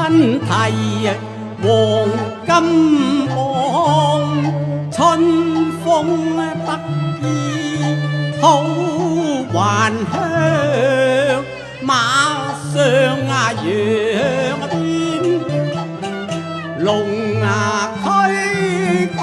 親提黃金榜，春風得意好還鄉，馬上揚鞭龍驅趕。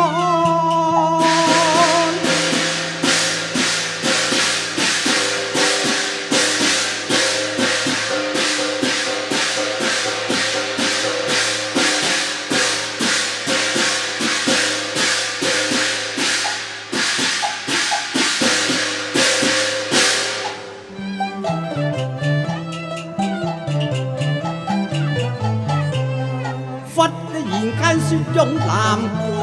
忽然間雪擁南關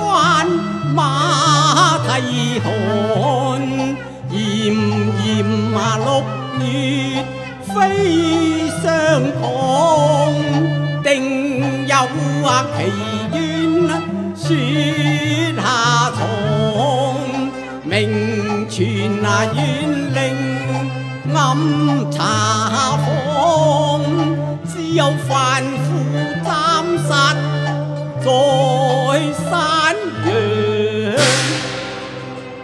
馬蹄寒，炎炎6月飛霜降，定有奇冤雪下藏，名傳縣令暗查訪，只有范夫斬殺在山陽，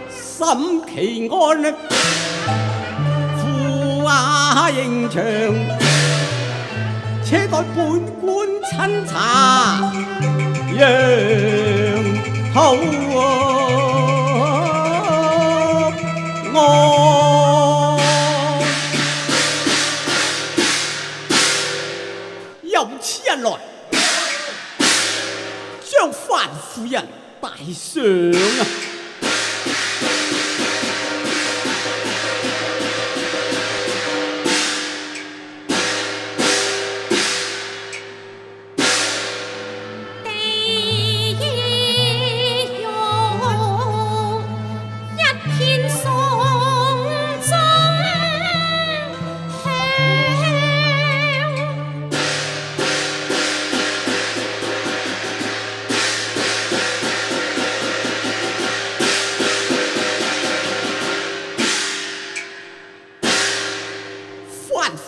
審其案負刑場，且待本官親查陽後案。由此一來，將范夫人帶上啊！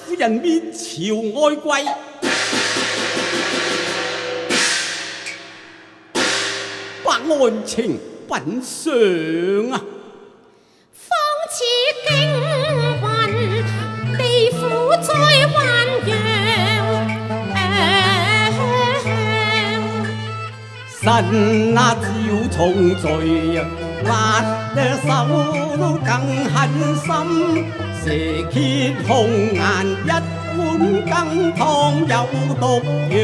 夫人面朝外跪，把案情稟上啊！方似驚魂，地府在醖釀。神啊，照重罪，辣手更狠心。蛇蝎紅顏一碗羹湯有毒藥，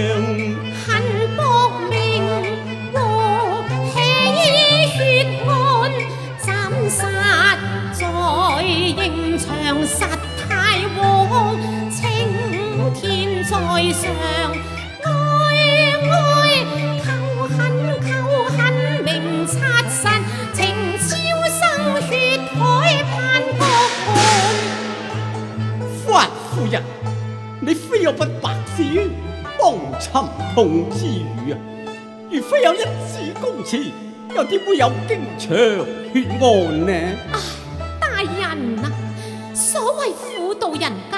恨薄命和氣血案，斬殺在刑場實太枉，青天在上，哀求恨明察神，情超生血海盼國案。范夫人，你非有不白紙幫尋痛之語啊！如非有一紙公詞，又點會有經場血案呢？唉，大人啊，所謂婦道人家，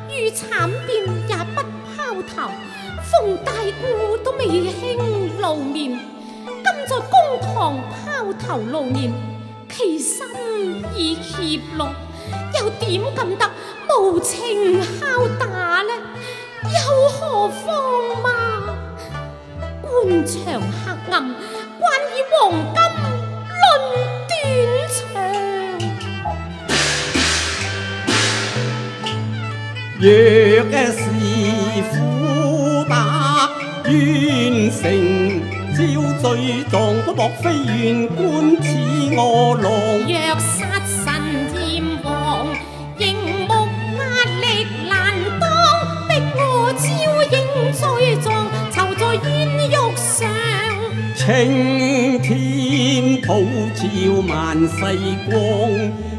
遇慘變也不拋頭，馮大姑都未興露面，今在公堂拋頭露面，其心已怯落，又點敢得無情敲打呢？又何況嘛？官場黑暗，關以黃金論短長。若是婦達完成，招罪狀都莫非縣官似我郎。若殺神閻王，刑目壓力難當，逼我招認罪狀，囚在冤獄上。青天普照萬世光，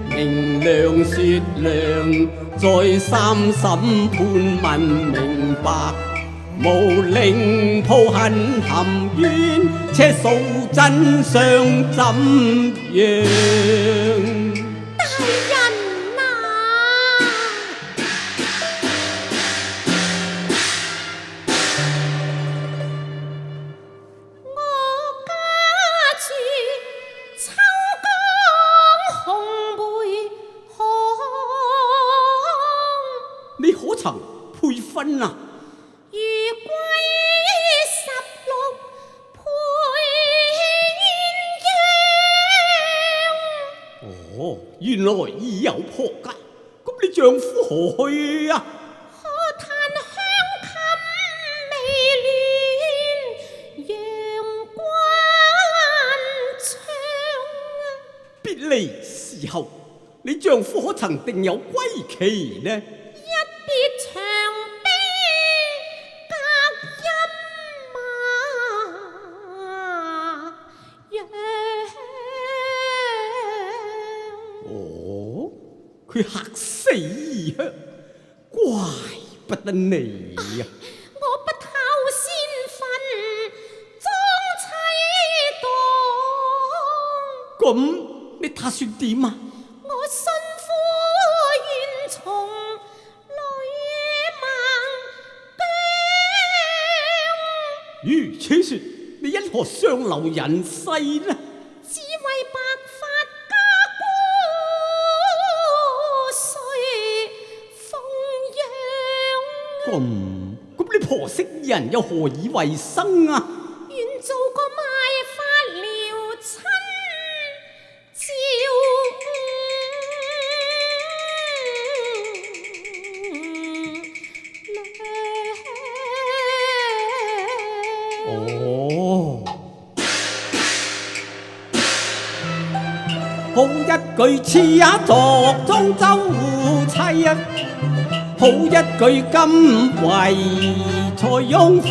明亮雪亮，在三審判問明白，無令抱恨含冤，且訴真相怎樣？大人啊！原來已有破戒，咁你丈夫何去啊？可嘆香衾未暖，陽關窗。別離時候，你丈夫可曾定有歸期呢？一別長悲隔一馬陽。哦，佢嚇死異鄉，怪不得你呀！我不偷先分裝妻檔，咁你打算點啊？我信夫願從女孟姜，如此說，你因何上流人世呢？只為白髮家姑歲奉養。咁你婆媳人又何以為生啊？願做個賣髮寮親照哦，好一句似也作中州妻啊，好一句今為塞翁婦。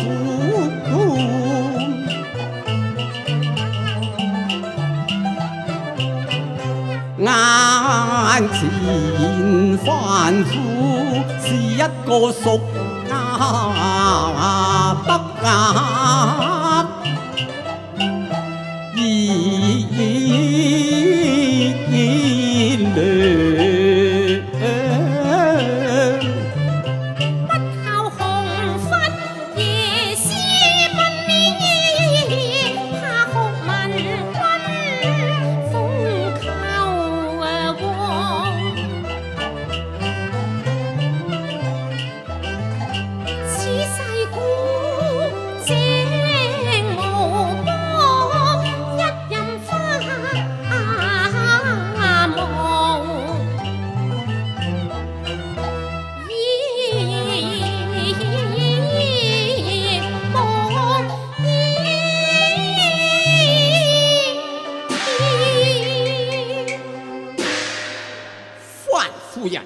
眼前凡夫是一個熟雅得雅，不靠紅拂夜思問，怕學問君風求王。此世古井無波，一任花無。范夫人，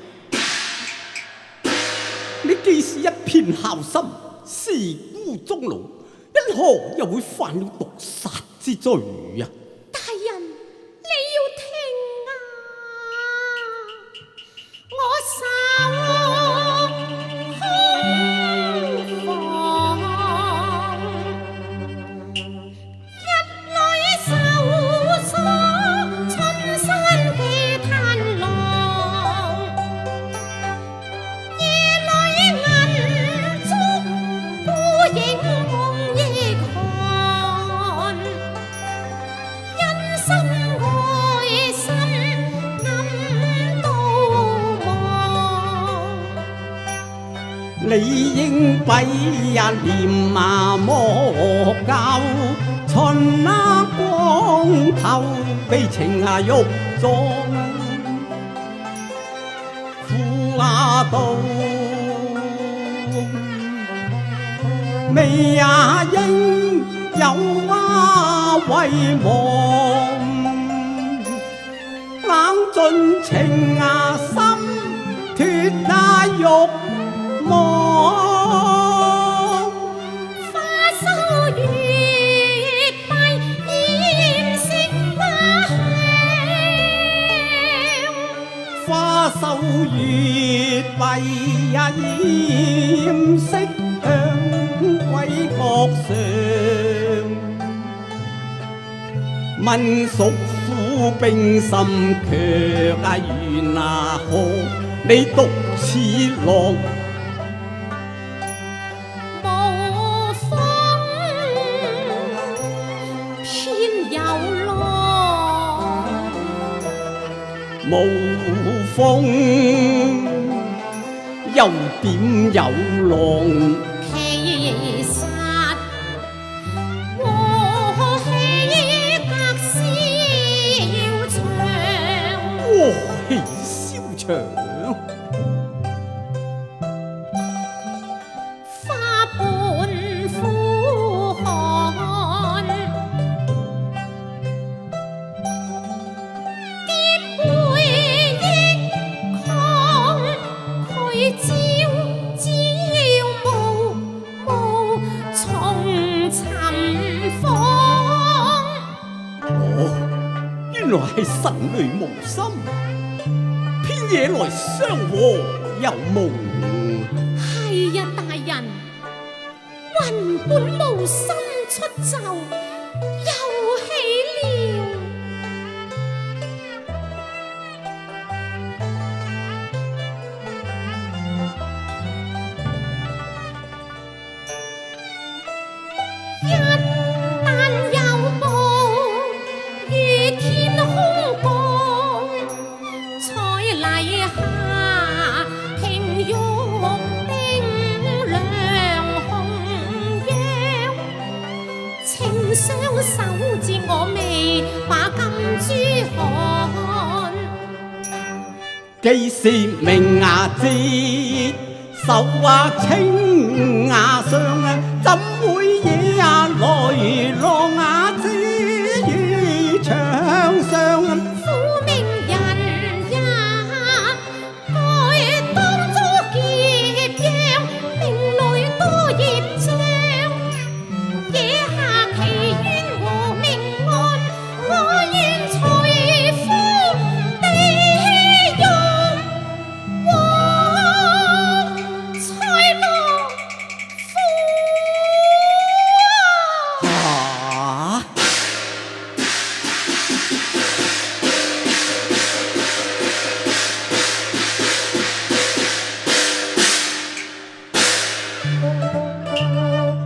你既是一片孝心，事孤終老，因何又會犯了毒殺之罪啊？大人，你要聽啊！我手空房，日裏搜索春山嘅灘浪，夜裏銀燭孤影夢亦寒。因心愛心暗度忘，你應閉呀念啊莫教，春啊光頭悲情啊欲撞，苦啊道未啊應有啊遺忘，冷盡情啊心脫啊欲望。花收月閉掩色花香，花收月閉呀掩色香，歸閣上。問屬府冰心卻啊緣啊何你獨似狼？無風偏有浪，無風又點有浪？其實和氣隔瀟長。哇！原來係神淚無心，偏惹來相和有夢。係呀，大人，雲本無心出奏，又喜了。一旦有報，如天空降，彩禮下庭玉冰亮紅陽，情相守節我未把金珠看。既是明牙節，手畫青牙上，怎會惹來落牙之於牆上？苦命人也該當作劫殃，命裏多業障，惹下其冤和命案，我願隨夫地獄往財樂夫啊！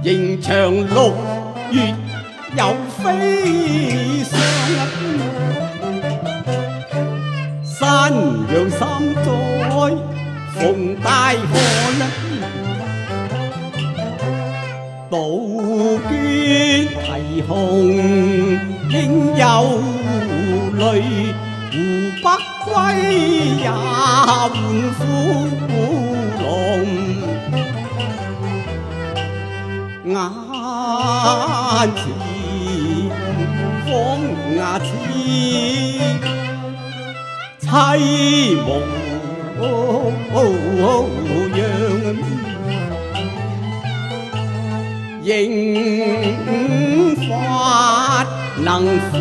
迎長6月有飛上，山羊3載逢大旱，杜鵑啼紅應有淚，胡不歸也換虎狼。眼前方牙齒，凄無恙，刑法能分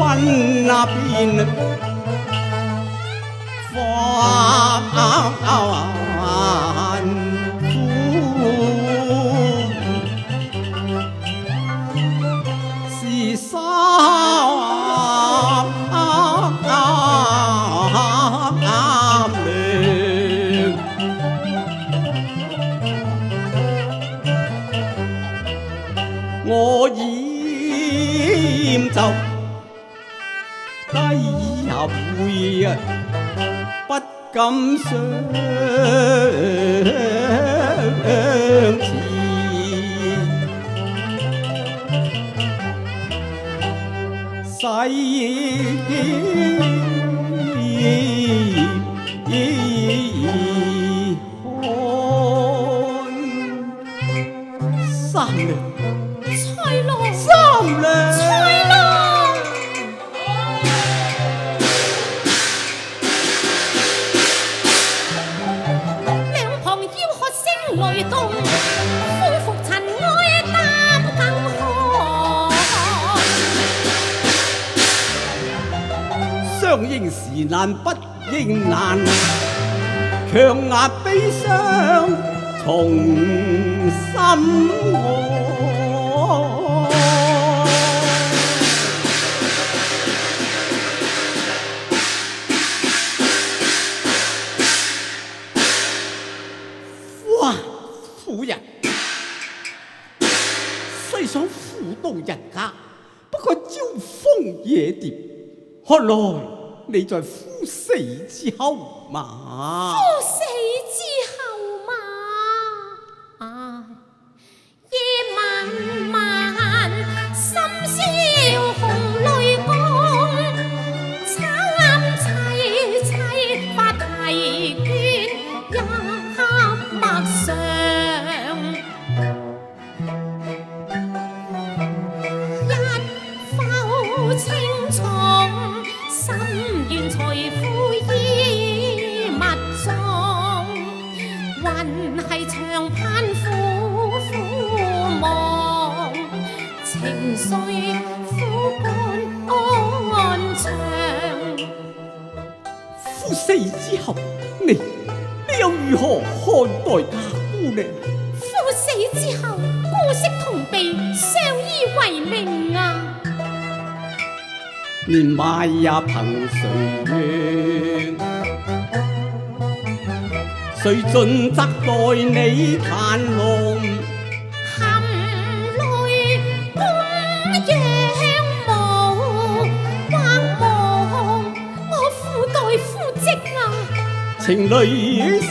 辨，凡我厭就低下會，不敢相似。世看3兩。財樂3兩，財樂，兩旁吆喝聲雷動，夫婦塵埃擔更寒。相應時難不應難，強壓悲傷從心愛。哇！夫人，細想婦道人家，不過招蜂惹蝶，看來你在夫死之後嘛？夫死之後嘛，唉，夜漫漫，深宵紅淚光，慘凄凄發啼倦一陌上，一浮青松，心願隨夫衣物葬，還係長盼苦苦望，情緒苦幹安詳。死之後，你又如何看待家姑呢？父死之後，姑息同婢相依為命啊！年邁也憑誰讓？誰盡責待你嘆浪？含淚供養無，或望我父代夫職啊！情淚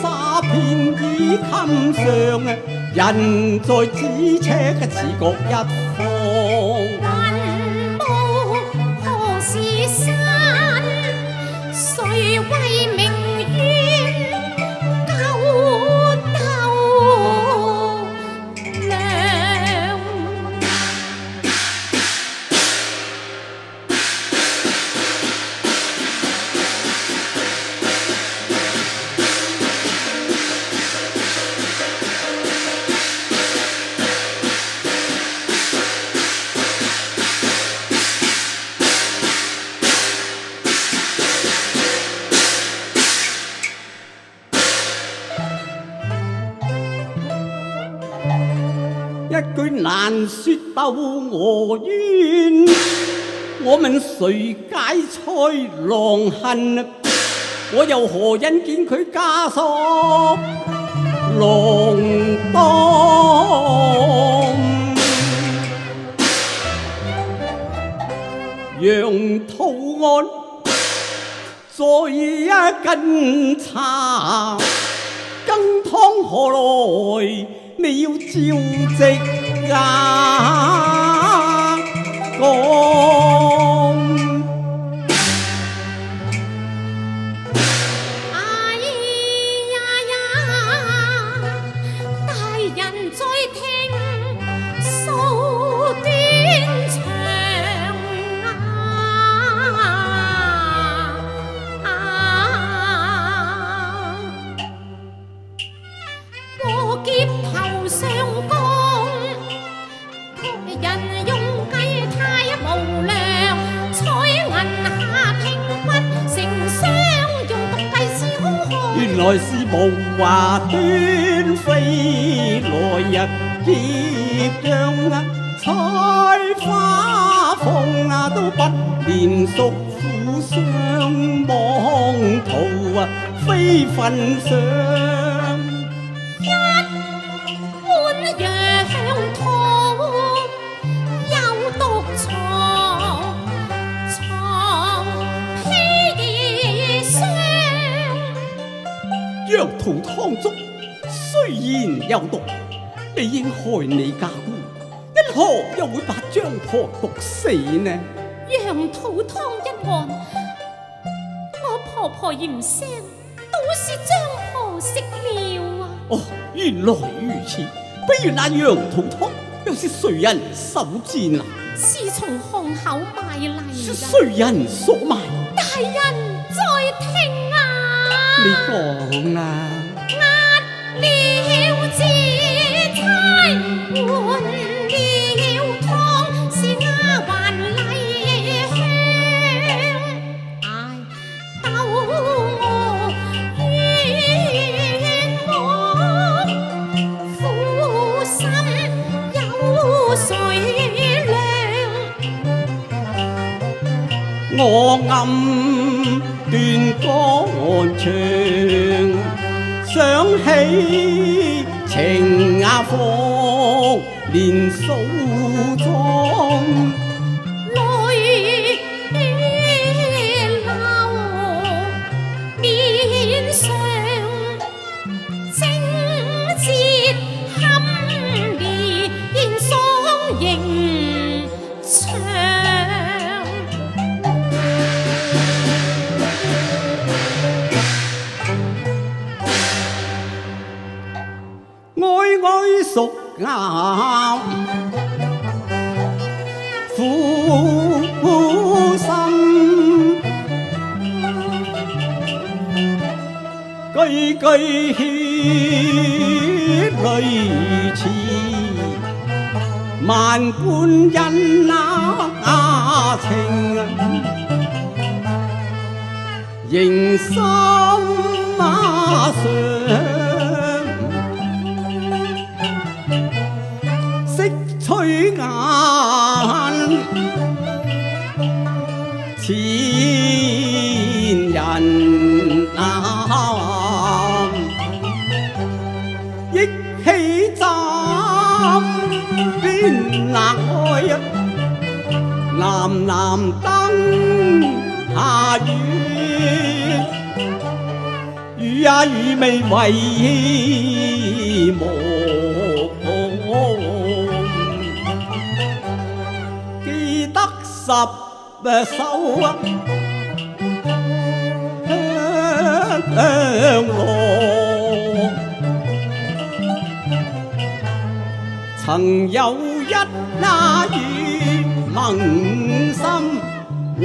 灑遍衣襟上，人在咫尺嘅似各一方。雲霧何時散？誰為明月勾鬥量？一句難說鬥我冤，我問誰解猜狼恨？我又何因見佢枷鎖浪當？讓圖案再一根茶，羹湯何來？你要照直講。哎呀呀，大人在聽訴斷腸過劫頭上降，人用計太無良，彩銀下平骨成雙，用毒計是兇悍。原來是無話端飛來日劫將採花鳳都不連屬苦相妄圖非分上。碗羊肚有毒藏，藏砒霜。羊肚湯粥雖然有毒，理應害你家姑，因何又會把張婆毒死呢？羊肚湯一案，我婆婆嫌腥，都是張婆食了啊！哦，原來如此。不如那羊肚湯又是誰人手賤啊？是從巷口買嚟是㗎。誰人所賣？大人在聽啊！你講啊！了紫釵，換了湯，是丫鬟麗香。唉，鬥我冤枉，苦心有誰量？我暗斷肝腸，想起情況連數妝。淚流面上，正節堪烈現雙形長。哀哀熟咬苦心，句句血淚似萬般恩情。仍心馬上，色吹眼，千人啊，憶起枕邊冷開啊，藍藍燈下雨，雨呀雨未為夢，記得十首啊香羅，曾有一那雨萌心，話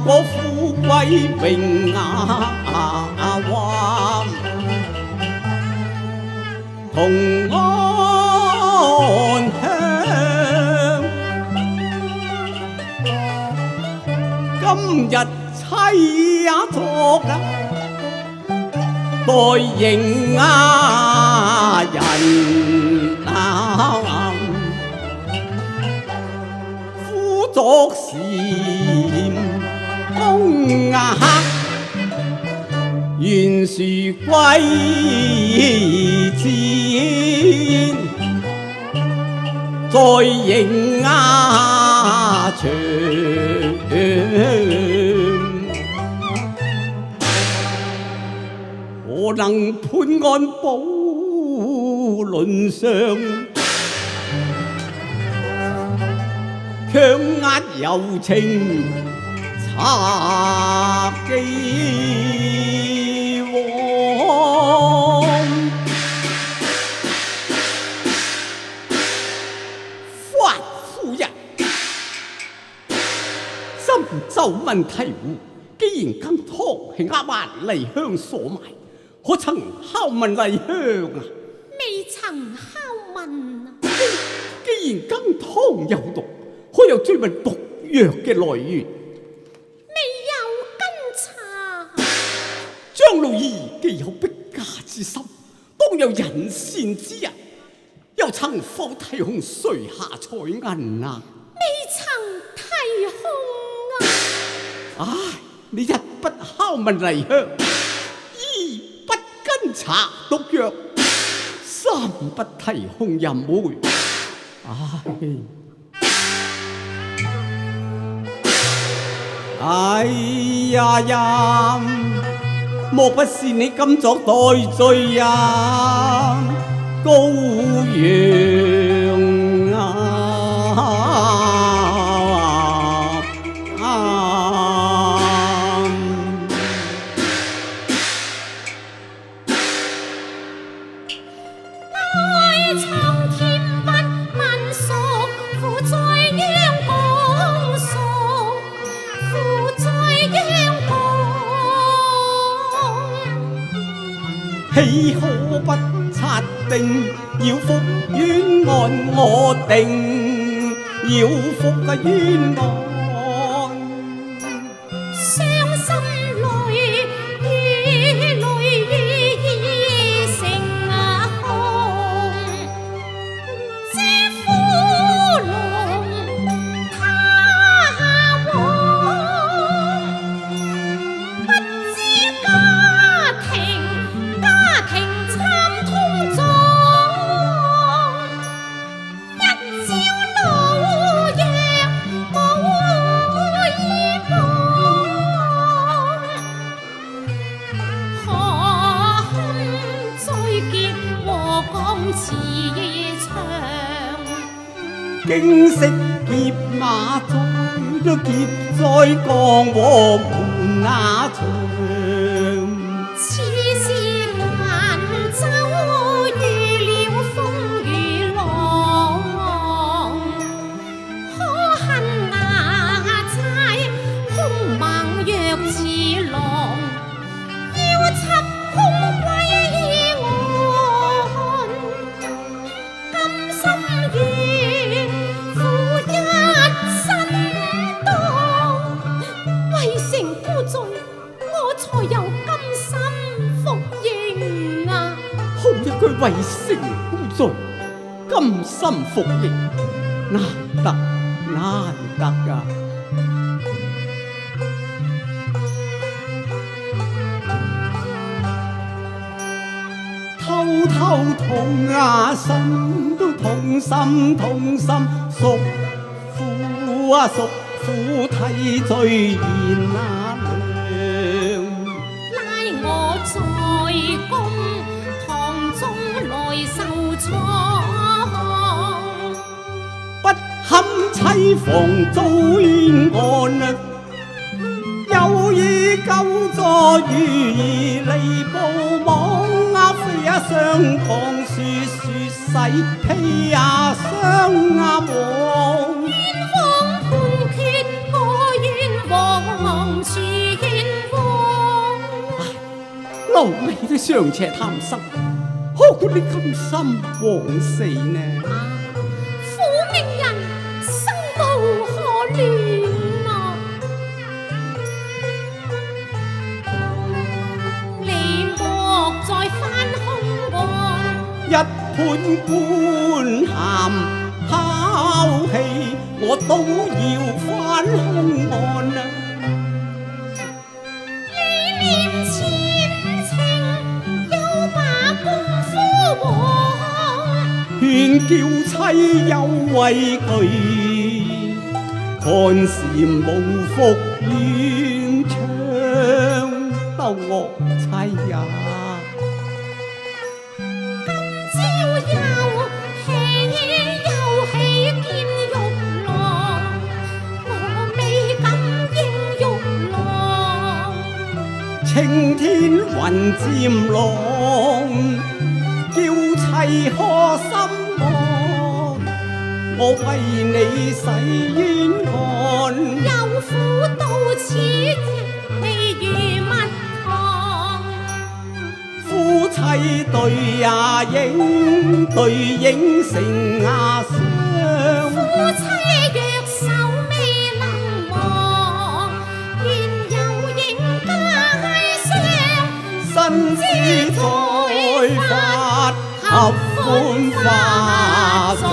我富貴榮華，同安鄉。今日妻也作啊，待迎人啊，夫作禪公啊，原是貴賤，在迎長。何能判案保論上，強壓柔情插既往。法夫人，深州問題戶，既然更湯係押還麗香所埋，可曾拷問麗香啊？未曾拷問啊！既然羹湯有毒，可有追問毒藥嘅來源？未有跟查。張老兒既有逼家之心，當有引線之人，又曾否提控誰下彩銀啊？未曾提控啊！唉，你日不拷問麗香，二不跟查毒藥，三不提控淫梅。哎呀呀，莫不是你今作代罪啊，羔羊啊！愛蒼天不問屬，父在央廣屬，父在央廣。豈可不察定？要服冤案我定，要服嘅冤案。傷心淚，雨淚已成紅。知夫龍他王，不知家庭參通中。一朝老弱無依傍，何堪再結和共慈祥？經色劫馬追都劫在江和門那場。此事難走遇了風雨浪，可恨牙差兇猛若似狼，要緝兇歸案，甘心願負一身當，為成孤罪我為城孤罪，甘心服役，難得難得啊！偷偷痛啊，心都痛心痛心，叔父啊叔父替罪賢啊娘，拉我在公堂中來受創，不堪妻房遭冤案啊！有意救助如兒離報網啊，飛啊雙槓雪雪洗披啊雙啊王，冤枉判決我冤枉處冤枉。老你都尚且貪生，何故你甘心枉死呢？苦命人生無可戀啊！你莫再翻空案，一判官函拋棄，我都要翻凶案啊！你念前情，又把功夫忘，勸叫妻有畏懼，看時無復願唱鬥惡妻呀！朝又起見玉郎，我未敢應玉郎。青天雲漸浪，叫妻可心望，我為你洗冤案，有苦到此未如蜜糖，夫妻對呀影，對影成啊雙，夫妻若手未能忘，願有應皆雙，身之在法合歡花在。